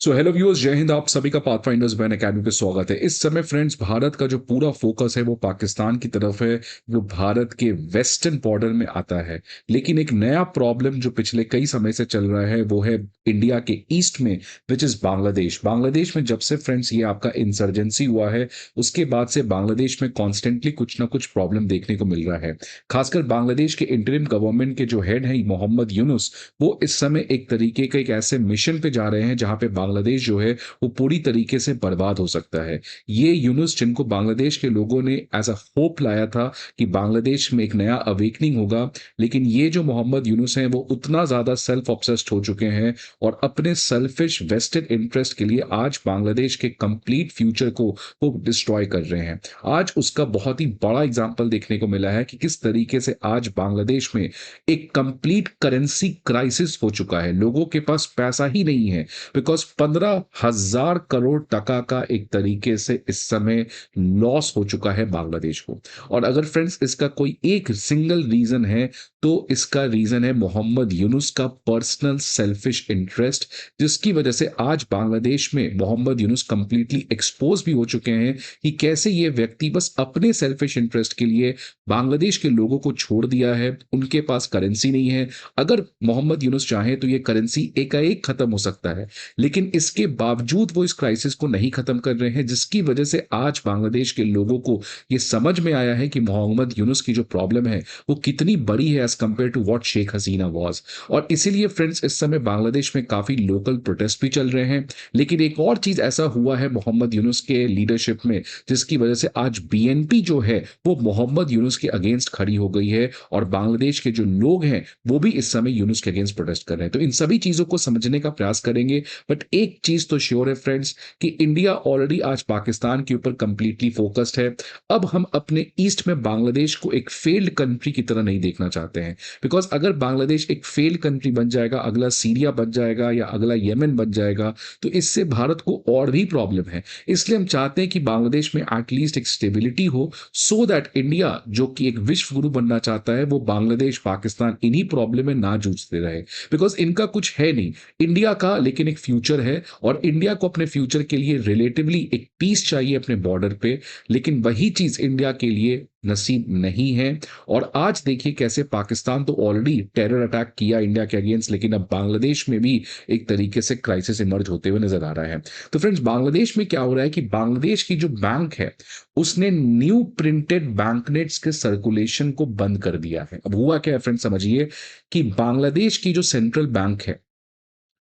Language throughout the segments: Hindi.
सो हेलो व्यूअर्स, जय हिंद। आप सभी का पाथफाइंडर्स बैन एकेडमी पे स्वागत है। इस समय फ्रेंड्स, भारत का जो पूरा फोकस है वो पाकिस्तान की तरफ है, जो भारत के वेस्टर्न बॉर्डर में आता है। लेकिन एक नया प्रॉब्लम जो पिछले कई समय से चल रहा है वो है इंडिया के ईस्ट में, विच इज बांग्लादेश। बांग्लादेश में जब से फ्रेंड्स ये आपका इंसर्जेंसी हुआ है, उसके बाद से बांग्लादेश में कॉन्स्टेंटली कुछ ना कुछ प्रॉब्लम देखने को मिल रहा है। खासकर बांग्लादेश के इंटरिम गवर्नमेंट के जो हेड है मोहम्मद यूनुस, वो इस समय एक तरीके के एक ऐसे मिशन पे जा रहे हैं जहां पे बांग्लादेश जो है वो पूरी तरीके से बर्बाद हो सकता है। ये यूनुस, जिनको बांग्लादेश के लोगों ने एज अ होप लाया था कि बांग्लादेश में एक नया अवेकनिंग होगा, लेकिन ये जो मोहम्मद यूनुस हैं वो उतना ज्यादा सेल्फ ऑब्सेस्ड हो चुके हैं और अपने सेल्फिश वेस्टेड इंटरेस्ट के लिए आज बांग्लादेश के कंप्लीट फ्यूचर को वो डिस्ट्रॉय कर रहे हैं। आज उसका बहुत ही बड़ा एग्जाम्पल देखने को मिला है कि किस तरीके से आज बांग्लादेश में एक कंप्लीट करेंसी क्राइसिस हो चुका है। लोगों के पास पैसा ही नहीं है, बिकॉज 15,000 करोड़ टका का एक तरीके से इस समय लॉस हो चुका है बांग्लादेश को। और अगर फ्रेंड्स इसका कोई एक सिंगल रीजन है तो इसका रीजन है मोहम्मद यूनुस का पर्सनल सेल्फिश इंटरेस्ट, जिसकी वजह से आज बांग्लादेश में मोहम्मद यूनुस कंप्लीटली एक्सपोज भी हो चुके हैं कि कैसे ये व्यक्ति बस अपने सेल्फिश इंटरेस्ट के लिए बांग्लादेश के लोगों को छोड़ दिया है। उनके पास करेंसी नहीं है। अगर मोहम्मद यूनुस चाहे तो ये करेंसी एकाएक खत्म हो सकता है, लेकिन इसके बावजूद वो इस क्राइसिस को नहीं खत्म कर रहे हैं, जिसकी वजह से आज बांग्लादेश के लोगों को ये समझ में आया है कि मोहम्मद यूनुस की जो प्रॉब्लम है वो कितनी बड़ी है as compare to what Sheikh Hasina was. और इसीलिए फ्रेंड्स इस समय बांग्लादेश में काफी लोकल प्रोटेस्ट भी चल रहे हैं। लेकिन एक और चीज ऐसा हुआ है मोहम्मद यूनुस के लीडरशिप में, जिसकी वजह से आज बीएनपी जो है वो मोहम्मद यूनुस के अगेंस्ट खड़ी हो गई है और बांग्लादेश के जो लोग हैं वो भी इस समय यूनुस के अगेंस्ट प्रोटेस्ट कर रहे हैं। तो इन सभी चीजों को समझने का प्रयास करेंगे। बट एक चीज तो श्योर है फ्रेंड्स कि इंडिया ऑलरेडी आज पाकिस्तान के ऊपर कंप्लीटली फोकस्ड है। अब हम अपने ईस्ट में बांग्लादेश को एक फेल्ड कंट्री की तरह नहीं देखना चाहते हैं, बिकॉज अगर बांग्लादेश एक फेल्ड कंट्री बन जाएगा, अगला सीरिया बन जाएगा या अगला येमेन बन जाएगा, तो इससे भारत को और भी प्रॉब्लम है। इसलिए हम चाहते हैं कि बांग्लादेश में एटलीस्ट एक स्टेबिलिटी हो, सो दैट इंडिया जो कि एक विश्व गुरु बनना चाहता है वो बांग्लादेश पाकिस्तान इन्हीं प्रॉब्लम में ना जूझते रहे। बिकॉज इनका कुछ है नहीं इंडिया का, लेकिन एक फ्यूचर है और इंडिया को अपने फ्यूचर के लिए रिलेटिवली एक पीस चाहिए अपने बॉर्डर पे, लेकिन वही चीज इंडिया के लिए नसीब नहीं है। और आज देखिए कैसे पाकिस्तान तो ऑलरेडी टेरर अटैक किया इंडिया के अगेंस्ट, लेकिन अब बांग्लादेश में भी एक तरीके से क्राइसिस इमर्ज होते हुए नजर आ रहा है। तो फ्रेंड्स, बांग्लादेश में क्या हो रहा है कि बांग्लादेश की जो बैंक है उसने न्यू प्रिंटेड बैंकनोट्स के सर्कुलेशन को बंद कर दिया है। अब हुआ क्या है फ्रेंड्स, समझिए कि बांग्लादेश की जो सेंट्रल बैंक है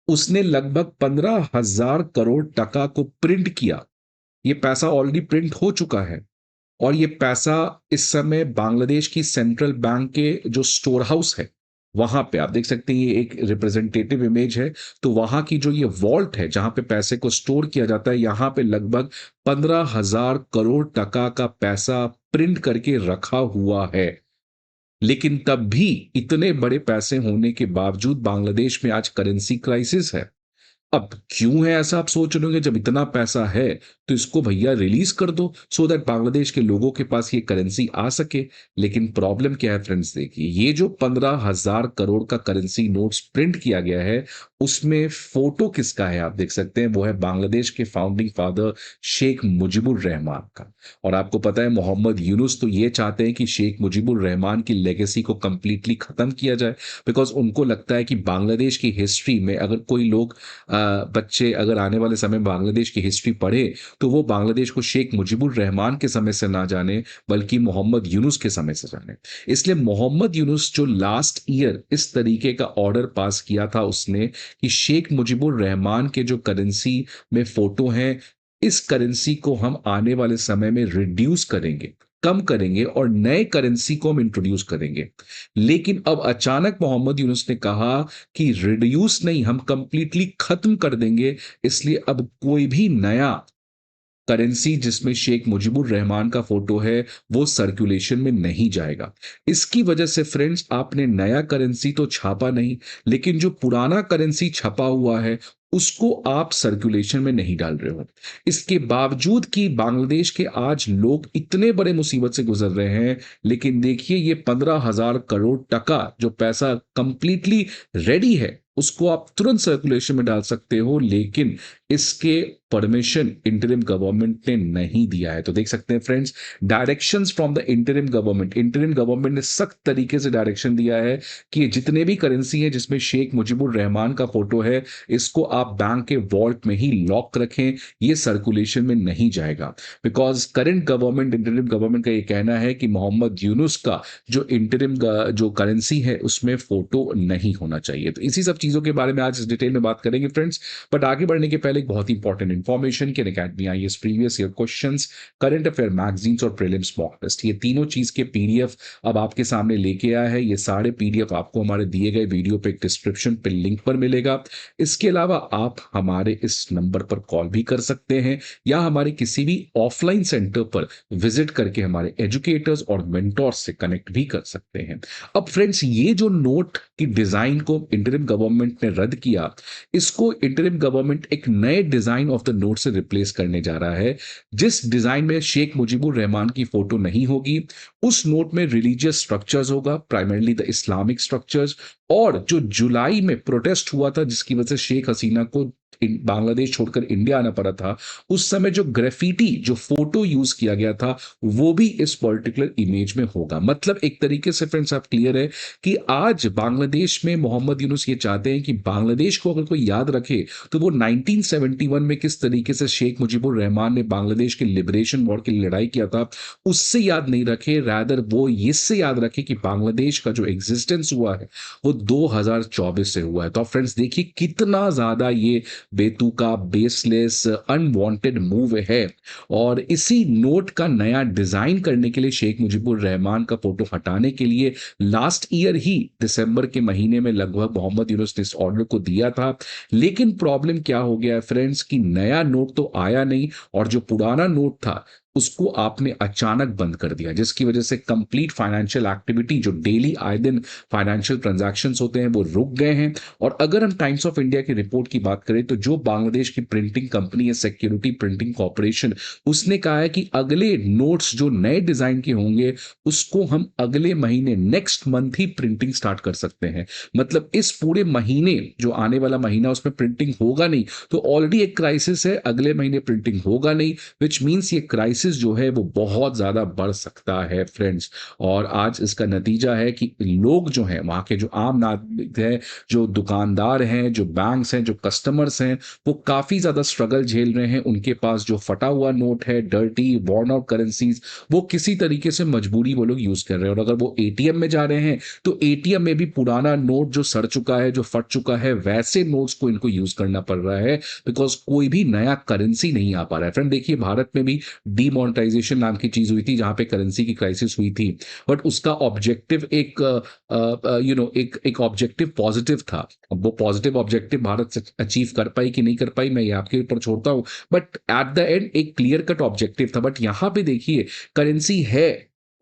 उसने लगभग 15,000 करोड़ टका को प्रिंट किया। ये पैसा ऑलरेडी प्रिंट हो चुका है और ये पैसा इस समय बांग्लादेश की सेंट्रल बैंक के जो स्टोर हाउस है वहां पे आप देख सकते हैं। ये एक रिप्रेजेंटेटिव इमेज है। तो वहां की जो ये वॉल्ट है जहां पे पैसे को स्टोर किया जाता है, यहां पे लगभग 15,000 करोड़ टका का पैसा प्रिंट करके रखा हुआ है। लेकिन तब भी इतने बड़े पैसे होने के बावजूद बांग्लादेश में आज करेंसी क्राइसिस है। अब क्यों है ऐसा, आप सोच रहे होंगे, जब इतना पैसा है तो इसको भैया रिलीज कर दो सो दैट बांग्लादेश के लोगों के पास ये करेंसी आ सके। लेकिन प्रॉब्लम क्या है फ्रेंड्स, देखिए ये जो 15,000 करोड़ का करेंसी नोट्स प्रिंट किया गया है उसमें फोटो किसका है आप देख सकते हैं, वो है बांग्लादेश के फाउंडिंग फादर शेख मुजीबुर रहमान का। और आपको पता है मोहम्मद यूनुस तो ये चाहते हैं कि शेख मुजीबुर रहमान की लेगेसी को कंप्लीटली खत्म किया जाए, बिकॉज उनको लगता है कि बांग्लादेश की हिस्ट्री में अगर कोई लोग बच्चे अगर आने वाले समय में बांग्लादेश की हिस्ट्री पढ़े तो वो बांग्लादेश को शेख मुजीबुर रहमान के समय से ना जाने बल्कि मोहम्मद यूनुस के समय से जाने। इसलिए मोहम्मद यूनुस जो लास्ट ईयर इस तरीके का ऑर्डर पास किया था उसने कि शेख मुजीबुर रहमान के जो करेंसी में फोटो हैं, इस करेंसी को हम आने वाले समय में रिड्यूस करेंगे, कम करेंगे और नए करेंसी को हम इंट्रोड्यूस करेंगे। लेकिन अब अचानक मोहम्मद यूनुस ने कहा कि रिड्यूस नहीं, हम कंप्लीटली खत्म कर देंगे। इसलिए अब कोई भी नया करेंसी जिसमें शेख मुजीबुर रहमान का फोटो है वो सर्कुलेशन में नहीं जाएगा। इसकी वजह से फ्रेंड्स, आपने नया करेंसी तो छापा नहीं, लेकिन जो पुराना करेंसी छपा हुआ है उसको आप सर्कुलेशन में नहीं डाल रहे हो। इसके बावजूद कि बांग्लादेश के आज लोग इतने बड़े मुसीबत से गुजर रहे हैं, लेकिन देखिए ये 15,000 करोड़ टका जो पैसा कंप्लीटली रेडी है उसको आप तुरंत सर्कुलेशन में डाल सकते हो, लेकिन इसके परमिशन इंटरिम गवर्नमेंट ने नहीं दिया है। तो देख सकते हैं friends, directions from the interim government ने सख्त तरीके से डायरेक्शन दिया है कि जितने भी करेंसी है जिसमें शेख मुजीबुर रहमान का फोटो है, इसको आप बैंक के वॉल्ट में ही लॉक रखें, ये सर्कुलेशन में नहीं जाएगा। Because current government, interim government का ये कहना है कि मोहम्मद यूनुस का जो इंटरिम जो करेंसी है उसमें फोटो नहीं होना चाहिए। तो इसी सब चीजों के बारे में आज इस डिटेल में बात करेंगे फ्रेंड्स। बट आगे बढ़ने के पहले एक बहुत ही इंपॉर्टेंट इंफॉर्मेशन कि academy IAS previous year questions, current affair magazines और प्रीलिम्स मॉक टेस्ट, ये तीनों चीज के पीडीएफ अब आपके सामने लेके आया है। ये सारे पीडीएफ आपको हमारे दिए गए वीडियो पे डिस्क्रिप्शन पे लिंक पर मिलेगा। इसके अलावा आप हमारे इस नंबर पर कॉल भी कर सकते हैं या हमारे किसी भी ऑफलाइन सेंटर पर विजिट करके हमारे एजुकेटर्स और मेंटोर्स से कनेक्ट भी कर सकते हैं। अब फ्रेंड्स, ये जो नोट की डिजाइन को इंटरिम गवर्नमेंट ने रद्द किया, इसको इंटरिम गवर्नमेंट एक नए डिजाइन ऑफ द नोट से रिप्लेस करने जा रहा है। जिस डिजाइन में शेख मुजीबुर रहमान की फोटो नहीं होगी, उस नोट में रिलीजियस स्ट्रक्चर्स होगा, प्राइमरली द इस्लामिक स्ट्रक्चर्स। और जो जुलाई में प्रोटेस्ट हुआ था जिसकी वजह से शेख हसीना को बांग्लादेश छोड़कर इंडिया आना पड़ा था, उस समय जो ग्राफिटी, जो फोटो यूज किया गया था, वो भी इस पर्टिकुलर इमेज में होगा। मतलब एक तरीके से फ्रेंड्स आप क्लियर है कि आज बांग्लादेश में मोहम्मद यूनुस ये चाहते हैं कि बांग्लादेश को अगर कोई याद रखे तो वो 1971 में किस तरीके से शेख मुजीबुर रहमान ने बांग्लादेश के लिबरेशन वॉर की लड़ाई किया था, उससे याद नहीं रखे, रादर वो इससे याद रखे कि बांग्लादेश का जो एग्जिस्टेंस हुआ है वो 2024 से हुआ है। तो फ्रेंड्स देखिए कितना ज्यादा ये बेतुका, बेसलेस, अनवांटेड मूव है। और इसी नोट का नया डिजाइन करने के लिए, शेख मुजीबुर रहमान का फोटो हटाने के लिए लास्ट ईयर ही दिसंबर के महीने में लगभग मोहम्मद यूनुस ने इस ऑर्डर को दिया था। लेकिन प्रॉब्लम क्या हो गया है फ्रेंड्स कि नया नोट तो आया नहीं और जो पुराना नोट था उसको आपने अचानक बंद कर दिया, जिसकी वजह से कंप्लीट फाइनेंशियल एक्टिविटी, जो डेली आए दिन फाइनेंशियल ट्रांजैक्शंस होते हैं, वो रुक गए हैं। और अगर हम टाइम्स ऑफ इंडिया की रिपोर्ट की बात करें तो जो बांग्लादेश की प्रिंटिंग कंपनी है सिक्योरिटी प्रिंटिंग कॉर्पोरेशन, उसने कहा है कि अगले नोट्स जो नए डिजाइन के होंगे उसको हम अगले महीने, नेक्स्ट मंथ ही प्रिंटिंग स्टार्ट कर सकते हैं। मतलब इस पूरे महीने, जो आने वाला महीना, उसमें प्रिंटिंग होगा नहीं। तो ऑलरेडी एक क्राइसिस है, अगले महीने प्रिंटिंग होगा नहीं, विच मीन्स ये क्राइसिस जो है वो बहुत ज्यादा बढ़ सकता है फ्रेंड्स। और आज इसका नतीजा है कि लोग जो हैं, वहां के जो आम नागरिक हैं, जो दुकानदार हैं, जो बैंक्स हैं, जो कस्टमर्स हैं, वो काफी ज्यादा स्ट्रगल झेल रहे हैं। उनके पास जो फटा हुआ नोट है, डर्टी वॉर्न आउट करेंसीज, वो किसी तरीके से मजबूरी वो लोग यूज कर रहे हैं। और अगर वो एटीएम में जा रहे हैं तो एटीएम में भी पुराना नोट जो सड़ चुका है, जो फट चुका है, वैसे नोट्स को इनको यूज करना पड़ रहा है, बिकॉज कोई भी नया करेंसी नहीं आ पा रहा है। फ्रेंड देखिए, भारत में भी डीमोनेटाइजेशन नाम की चीज हुई थी जहां पे करेंसी की क्राइसिस हुई थी, बट उसका ऑब्जेक्टिव एक एक ऑब्जेक्टिव पॉजिटिव था। अब वो पॉजिटिव ऑब्जेक्टिव भारत अचीव कर पाई कि नहीं कर पाई, मैं ये आपके ऊपर छोड़ता हूं, बट एट द एंड एक क्लियर कट ऑब्जेक्टिव था। बट यहां पे देखिए, करेंसी है,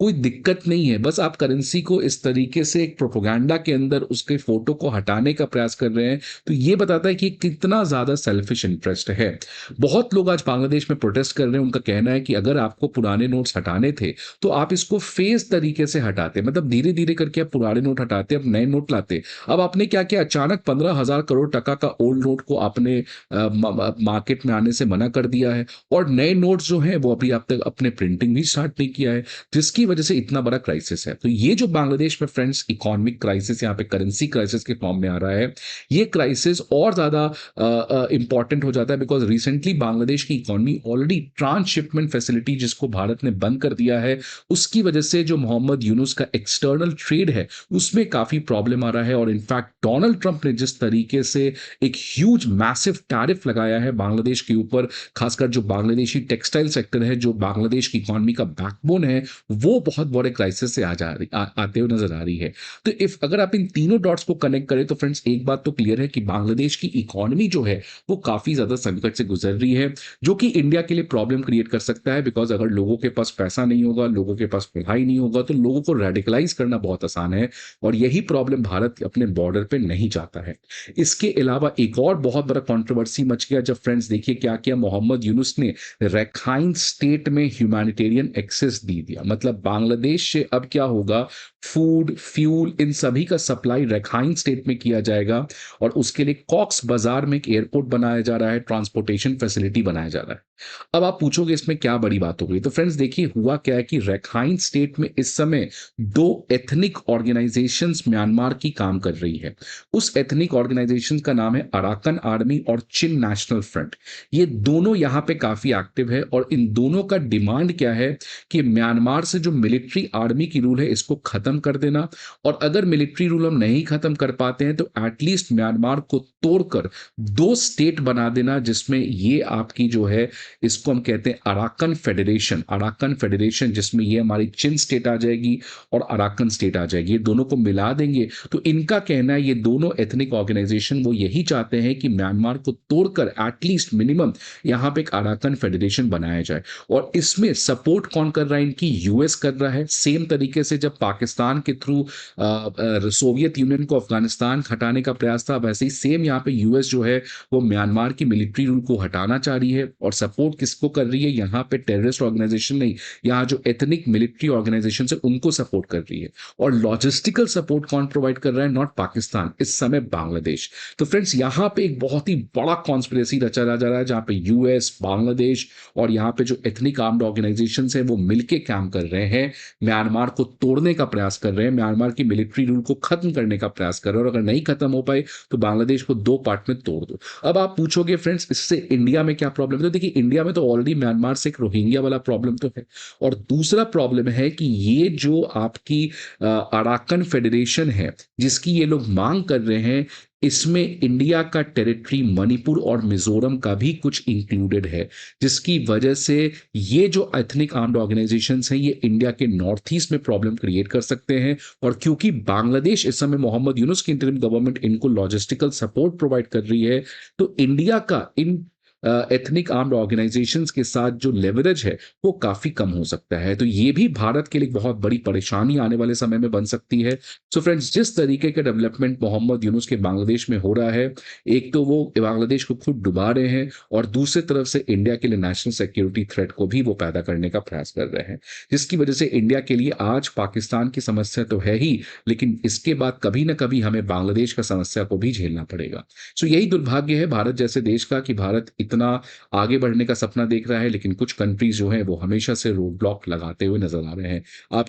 कोई दिक्कत नहीं है, बस आप करेंसी को इस तरीके से एक प्रोपोगंडा के अंदर उसके फोटो को हटाने का प्रयास कर रहे हैं। तो ये बताता है कि कितना ज्यादा सेल्फिश इंटरेस्ट है। बहुत लोग आज बांग्लादेश में प्रोटेस्ट कर रहे हैं। उनका कहना है कि अगर आपको पुराने नोट्स हटाने थे तो आप इसको फेज तरीके से हटाते, मतलब धीरे धीरे करके आप पुराने नोट हटाते, अब नए नोट लाते। अब आपने क्या किया, अचानक 15,000 करोड़ टका का ओल्ड नोट को आपने मार्केट में आने से मना कर दिया है, और नए नोट्स जो हैं वो अभी आप तक अपने प्रिंटिंग भी स्टार्ट नहीं किया है, जिसकी वजह से इतना बड़ा क्राइसिस है। तो ये जो बांग्लादेश में फ्रेंड्स इकोनॉमिक क्राइसिस, यहाँ पे करेंसी क्राइसिस के फॉर्म में आ रहा है, ये क्राइसिस और ज्यादा इंपॉर्टेंट हो जाता है बिकॉज रिसेंटली बांग्लादेश की इकोनॉमी ऑलरेडी ट्रांसशिपमेंट फैसिलिटी जिसको भारत ने बंद कर दिया है, उसकी वजह से जो मोहम्मद यूनुस का एक्सटर्नल ट्रेड है उसमें काफी प्रॉब्लम आ रहा है। और इनफैक्ट डोनाल्ड ट्रंप ने जिस तरीके से एक ह्यूज मैसिव टैरिफ लगाया है बांग्लादेश के ऊपर, खासकर जो बांग्लादेशी टेक्सटाइल सेक्टर है, जो बांग्लादेश की इकोनॉमी का बैकबोन है, वो बहुत बड़े क्राइसिस से आते हुए नजर आ रही है। तो इफ अगर आप इन तीनों डॉट्स को कनेक्ट करें तो फ्रेंड्स एक बात तो क्लियर है कि बांग्लादेश की इकोनॉमी जो है वो काफी ज्यादा संकट से गुजर रही है, जो कि इंडिया के लिए प्रॉब्लम क्रिएट कर सकता है। बिकॉज अगर लोगों के पास पैसा नहीं होगा, लोगों के पास पढ़ाई नहीं होगा, तो लोगों को रेडिकलाइज करना बहुत आसान है, और यही प्रॉब्लम भारत अपने बॉर्डर पे नहीं चाहता है। इसके अलावा एक और बहुत बड़ा कंट्रोवर्सी मच गया जब फ्रेंड्स देखिए क्या किया, मोहम्मद यूनुस ने रखाइन स्टेट में ह्यूमैनिटेरियन एक्सेस दे दिया। मतलब बांग्लादेश से अब क्या होगा, फूड, फ्यूल इन सभी का सप्लाई रखाइन स्टेट में किया जाएगा और उसके लिए कॉक्स बाजार में एक एयरपोर्ट बनाया जा रहा है, ट्रांसपोर्टेशन फैसिलिटी बनाया जा रहा है। अब आप पूछोगे इसमें क्या बड़ी बात हो गई? तो फ्रेंड्स देखिए हुआ क्या है कि रखाइन स्टेट में इस समय 2 एथनिक ऑर्गेनाइजेशंस म्यांमार की काम कर रही है। उस एथनिक ऑर्गेनाइजेशन का नाम है अराकन आर्मी और चिन नेशनल फ्रंट। ये दोनों यहाँ पे काफी एक्टिव है और इन दोनों का डिमांड क्या है कि म्यांमार से जो मिलिट्री आर्मी की रूल है इसको खत्म कर देना, और अगर मिलिट्री रूल हम नहीं खत्म कर पाते हैं तो एटलीस्ट म्यांमार को तोड़कर 2 स्टेट बना देना, जिसमें ये आपकी जो है इसको हम कहते हैं अराकन फेडरेशन, जिसमें ये हमारी चिन स्टेट आ जाएगी और अराकन स्टेट आ जाएगी। ये दोनों को मिला देंगे तो इनका कहना है ये दोनों एथनिक ऑर्गेनाइजेशन वो यही चाहते हैं कि म्यांमार को तोड़कर एटलीस्ट मिनिमम यहां पे एक अराकन फेडरेशन बनाया जाए। और इसमें सपोर्ट कौन कर रहा है इनकी? यूएस कर रहा है। सेम तरीके से जब पाकिस्तान के थ्रू सोवियत यूनियन को अफगानिस्तान हटाने का प्रयास था, वैसे ही सेम यहाँ पे यूएस जो है वो म्यांमार की मिलिट्री रूल को हटाना चाह रही है। और सपोर्ट किसको कर रही है? यहाँ पे टेररिस्ट ऑर्गेनाइजेशन नहीं, यहाँ जो एथनिक मिलिट्री ऑर्गेनाइजेशन है उनको सपोर्ट कर रही है। और लॉजिस्टिकल सपोर्ट कौन प्रोवाइड कर रहा है? नॉट पाकिस्तान, इस समय बांग्लादेश। तो फ्रेंड्स यहाँ पे एक बहुत ही बड़ा कॉन्स्पिरेसी रचा जा रहा है जहां पे यूएस, बांग्लादेश और यहाँ पे जो एथनिक आर्म्ड ऑर्गेनाइजेशंस हैं वो मिलके काम कर रहे हैं, म्यांमार को तोड़ने का प्रयास कर रहे हैं, म्यांमार की मिलिट्री रूल को खत्म करने का प्रयास कर रहे हैं। और अगर नहीं खत्म हो पाए तो बांग्लादेश को 2 पार्ट में तोड़ दो। अब आप पूछोगे फ्रेंड्स इससे इंडिया में क्या प्रॉब्लम है? तो देखिए इंडिया में तो ऑलरेडी म्यांमार से एक रोहिंग्या वाला प्रॉब्लम तो है, और दूसरा प्रॉब्लम है कि ये जो आपकी अराकन फेडरेशन है जिसकी ये लोग मांग कर रहे हैं, इसमें इंडिया का टेरिटरी मणिपुर और मिजोरम का भी कुछ इंक्लूडेड है, जिसकी वजह से ये जो एथनिक आर्म्ड ऑर्गेनाइजेशंस हैं ये इंडिया के नॉर्थ ईस्ट में प्रॉब्लम क्रिएट कर सकते हैं। और क्योंकि बांग्लादेश इस समय मोहम्मद यूनुस की इंटरिम गवर्नमेंट इनको लॉजिस्टिकल सपोर्ट प्रोवाइड कर रही है, तो इंडिया का इन एथनिक आर्म्ड ऑर्गेनाइजेशंस के साथ जो लेवरेज है वो काफी कम हो सकता है। तो ये भी भारत के लिए बहुत बड़ी परेशानी आने वाले समय में बन सकती है। सो फ्रेंड्स जिस तरीके के डेवलपमेंट मोहम्मद यूनुस के बांग्लादेश में हो रहा है, एक तो वो बांग्लादेश को खुद डुबा रहे हैं और दूसरी तरफ से इंडिया के लिए नेशनल सिक्योरिटी थ्रेट को भी वो पैदा करने का प्रयास कर रहे हैं, जिसकी वजह से इंडिया के लिए आज पाकिस्तान की समस्या तो है ही, लेकिन इसके बाद कभी ना कभी हमें बांग्लादेश का समस्या को भी झेलना पड़ेगा। सो यही दुर्भाग्य है भारत जैसे देश का कि भारत इतना आगे बढ़ने का सपना देख रहा है, लेकिन कुछ कंट्रीज जो हैं वो हमेशा से रोड ब्लॉक लगाते हुए नजर आ रहे हैं। आप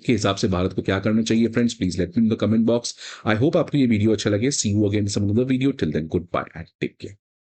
के हिसाब से भारत को क्या करना चाहिए? Friends please let me in the comment box. I hope आपको ये वीडियो अच्छा लगे। See you again some another video. Till then good bye and take care.